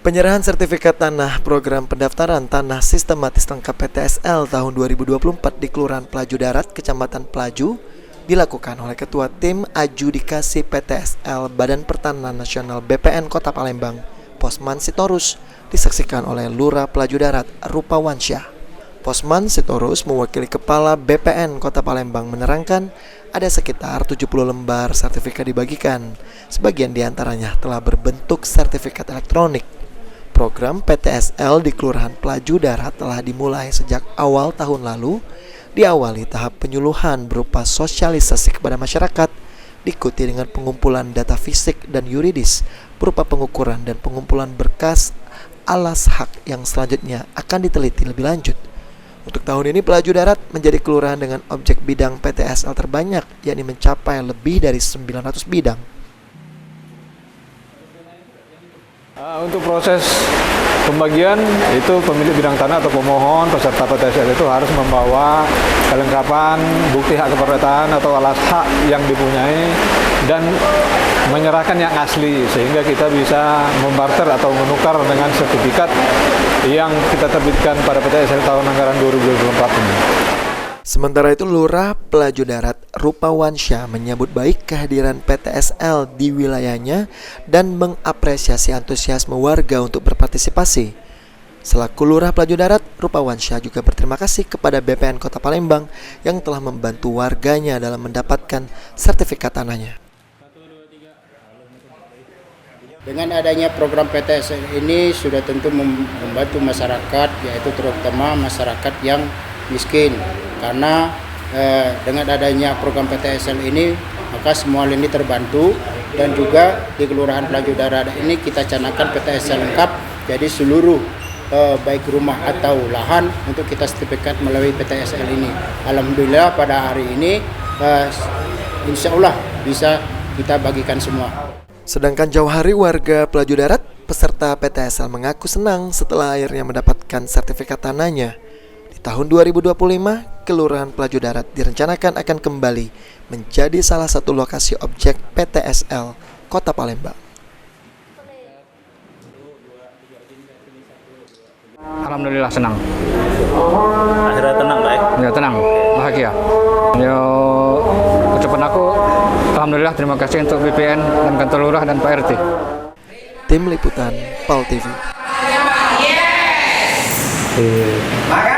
Penyerahan sertifikat tanah program pendaftaran tanah sistematis lengkap PTSL tahun 2024 di Kelurahan Pelaju Darat, Kecamatan Pelaju, dilakukan oleh Ketua Tim Adjudikasi PTSL Badan Pertanahan Nasional BPN Kota Palembang, Posman Sitorus, disaksikan oleh Lurah Pelaju Darat, Rupawansyah. Posman Sitorus mewakili Kepala BPN Kota Palembang menerangkan ada sekitar 70 lembar sertifikat dibagikan. Sebagian diantaranya telah berbentuk sertifikat elektronik. Program PTSL di Kelurahan Pelaju Darat telah dimulai sejak awal tahun lalu, diawali tahap penyuluhan berupa sosialisasi kepada masyarakat, diikuti dengan pengumpulan data fisik dan yuridis berupa pengukuran dan pengumpulan berkas alas hak yang selanjutnya akan diteliti lebih lanjut. Untuk tahun ini Pelaju Darat menjadi kelurahan dengan objek bidang PTSL terbanyak, yakni mencapai lebih dari 900 bidang. Untuk proses pembagian itu pemilik bidang tanah atau pemohon peserta PTSL itu harus membawa kelengkapan bukti hak keperdataan atau alas hak yang dipunyai dan menyerahkan yang asli sehingga kita bisa membarter atau menukar dengan sertifikat yang kita terbitkan pada PTSL tahun anggaran 2024 ini. Sementara itu Lurah Pelaju Darat Rupawansyah menyambut baik kehadiran PTSL di wilayahnya dan mengapresiasi antusiasme warga untuk berpartisipasi. Selaku Lurah Pelaju Darat, Rupawansyah juga berterima kasih kepada BPN Kota Palembang yang telah membantu warganya dalam mendapatkan sertifikat tanahnya. Dengan adanya program PTSL ini sudah tentu membantu masyarakat, yaitu terutama masyarakat yang miskin. Karena dengan adanya program PTSL ini maka semua lini terbantu, dan juga di Kelurahan Pelaju Darat ini kita canangkan PTSL lengkap, jadi seluruh baik rumah atau lahan untuk kita sertifikat melalui PTSL ini. Alhamdulillah pada hari ini insya Allah bisa kita bagikan semua. Sedangkan jauh hari warga Pelaju Darat peserta PTSL mengaku senang setelah akhirnya mendapatkan sertifikat tanahnya. Di tahun 2025, Kelurahan Pelaju Darat direncanakan akan kembali menjadi salah satu lokasi objek PTSL Kota Palembang. Alhamdulillah senang. Akhirnya tenang Pak ya? Ya tenang, bahagia. Ya ucapan aku, alhamdulillah terima kasih untuk BPN dan kantor lurah dan Pak RT. Tim Liputan PAL TV. Yes.